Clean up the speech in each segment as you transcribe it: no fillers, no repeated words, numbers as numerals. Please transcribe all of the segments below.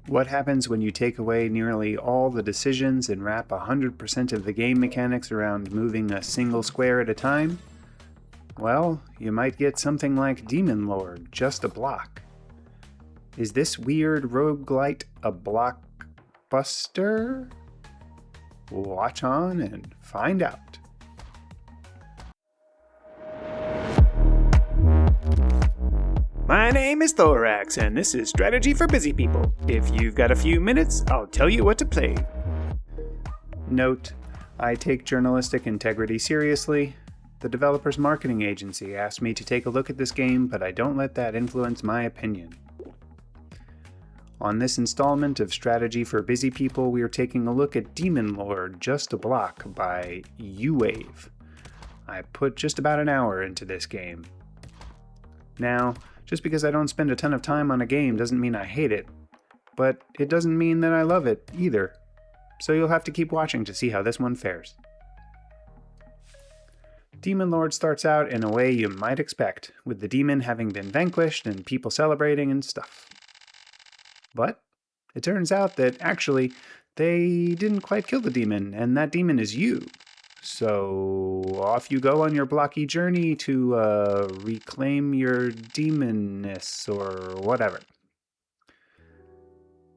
What happens when you take away nearly all the decisions and wrap 100% of the game mechanics around moving a single square at a time? Well, you might get something like Demon Lord, just a block. Is this weird roguelite a blockbuster? Watch on and find out. My name is Thoraxe, and this is Strategy for Busy People. If you've got a few minutes, I'll tell you what to play. Note, I take journalistic integrity seriously. The developer's marketing agency asked me to take a look at this game, but I don't let that influence my opinion. On this installment of Strategy for Busy People, we are taking a look at Demon Lord, Just a Block by U-Wave. I put just about an hour into this game. Now, just because I don't spend a ton of time on a game doesn't mean I hate it, but it doesn't mean that I love it either. So you'll have to keep watching to see how this one fares. Demon Lord starts out in a way you might expect, with the demon having been vanquished and people celebrating and stuff. But it turns out that actually they didn't quite kill the demon, and that demon is you. So off you go on your blocky journey to reclaim your demonness or whatever.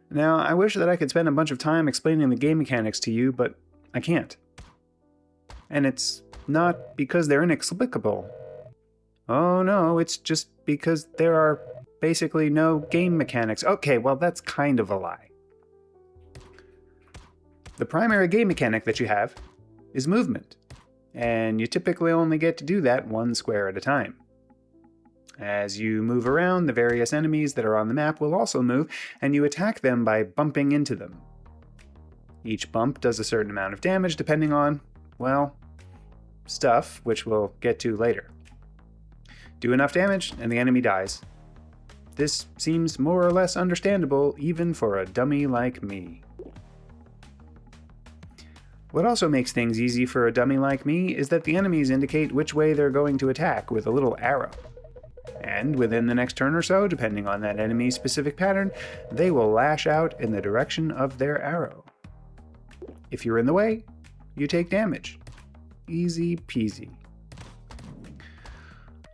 Now, I wish that I could spend a bunch of time explaining the game mechanics to you, but I can't. And it's not because they're inexplicable. Oh no, it's just because there are basically no game mechanics. Okay, well that's kind of a lie. The primary game mechanic that you have is movement, and you typically only get to do that one square at a time. As you move around, the various enemies that are on the map will also move, and you attack them by bumping into them. Each bump does a certain amount of damage depending on, well, stuff, which we'll get to later. Do enough damage, and the enemy dies. This seems more or less understandable even for a dummy like me. What also makes things easy for a dummy like me is that the enemies indicate which way they're going to attack with a little arrow. And within the next turn or so, depending on that enemy's specific pattern, they will lash out in the direction of their arrow. If you're in the way, you take damage. Easy peasy.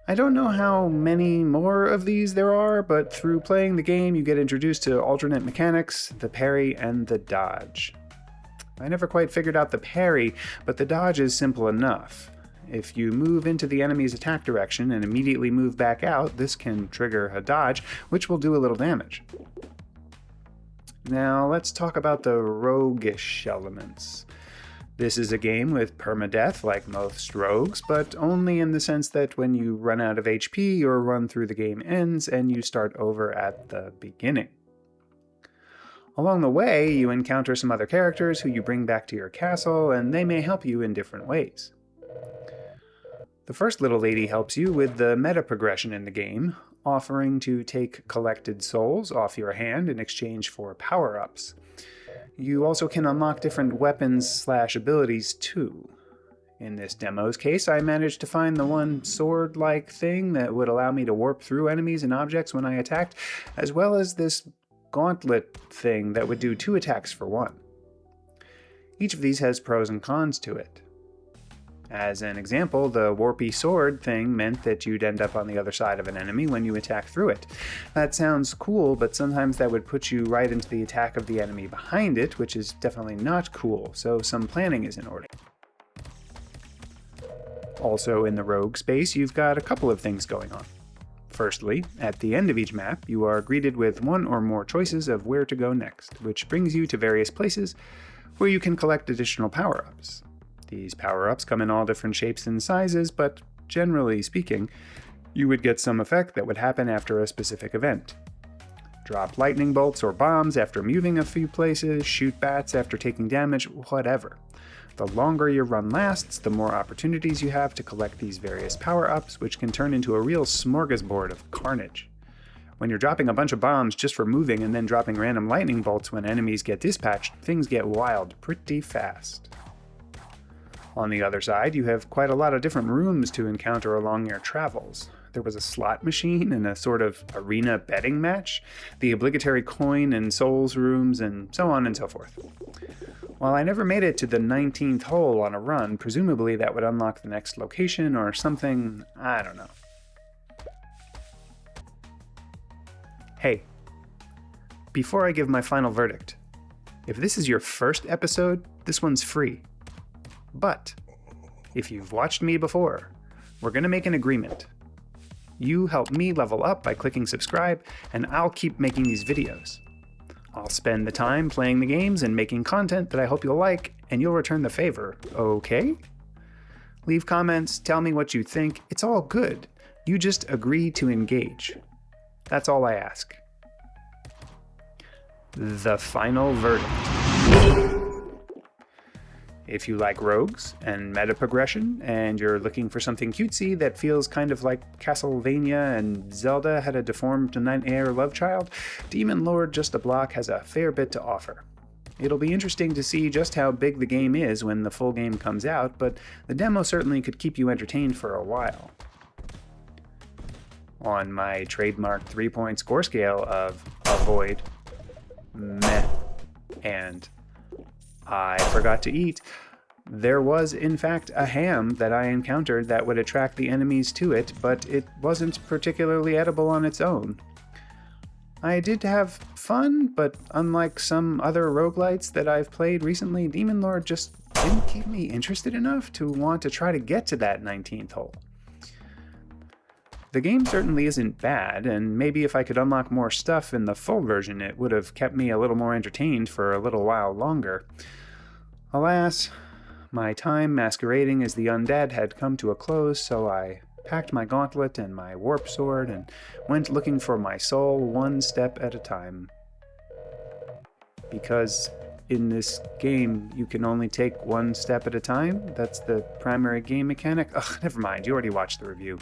I don't know how many more of these there are, but through playing the game you get introduced to alternate mechanics, the parry and the dodge. I never quite figured out the parry, but the dodge is simple enough. If you move into the enemy's attack direction and immediately move back out, this can trigger a dodge, which will do a little damage. Now let's talk about the roguish elements. This is a game with permadeath like most rogues, but only in the sense that when you run out of HP, your run through the game ends and you start over at the beginning. Along the way, you encounter some other characters who you bring back to your castle, and they may help you in different ways. The first little lady helps you with the meta progression in the game, offering to take collected souls off your hand in exchange for power-ups. You also can unlock different weapons/abilities too. In this demo's case, I managed to find the one sword-like thing that would allow me to warp through enemies and objects when I attacked, as well as this gauntlet thing that would do 2 attacks for 1. Each of these has pros and cons to it. As an example, the warpy sword thing meant that you'd end up on the other side of an enemy when you attack through it. That sounds cool, but sometimes that would put you right into the attack of the enemy behind it, which is definitely not cool, so some planning is in order. Also in the rogue space, you've got a couple of things going on. Firstly, at the end of each map, you are greeted with one or more choices of where to go next, which brings you to various places where you can collect additional power-ups. These power-ups come in all different shapes and sizes, but generally speaking, you would get some effect that would happen after a specific event. Drop lightning bolts or bombs after moving a few places, shoot bats after taking damage, whatever. The longer your run lasts, the more opportunities you have to collect these various power-ups, which can turn into a real smorgasbord of carnage. When you're dropping a bunch of bombs just for moving and then dropping random lightning bolts when enemies get dispatched, things get wild pretty fast. On the other side, you have quite a lot of different rooms to encounter along your travels. there was a slot machine and a sort of arena betting match, the obligatory coin and souls rooms, and so on and so forth. While I never made it to the 19th hole on a run, presumably that would unlock the next location or something, I don't know. Hey, before I give my final verdict, if this is your first episode, this one's free. But if you've watched me before, we're going to make an agreement. You help me level up by clicking subscribe, and I'll keep making these videos. I'll spend the time playing the games and making content that I hope you'll like, and you'll return the favor, okay? Leave comments, tell me what you think. It's all good. You just agree to engage. That's all I ask. The final verdict. If you like rogues and meta progression, and you're looking for something cutesy that feels kind of like Castlevania and Zelda had a deformed nightmare love child, Demon Lord Just a Block has a fair bit to offer. It'll be interesting to see just how big the game is when the full game comes out, but the demo certainly could keep you entertained for a while. On my trademark 3-point score scale of avoid, meh, and I forgot to eat, there was in fact a ham that I encountered that would attract the enemies to it, but it wasn't particularly edible on its own. I did have fun, but unlike some other roguelites that I've played recently, Demon Lord just didn't keep me interested enough to want to try to get to that 19th hole. The game certainly isn't bad, and maybe if I could unlock more stuff in the full version, it would have kept me a little more entertained for a little while longer. Alas, my time masquerading as the undead had come to a close, so I packed my gauntlet and my warp sword and went looking for my soul one step at a time. Because in this game, you can only take one step at a time. That's the primary game mechanic. Ugh, never mind, you already watched the review.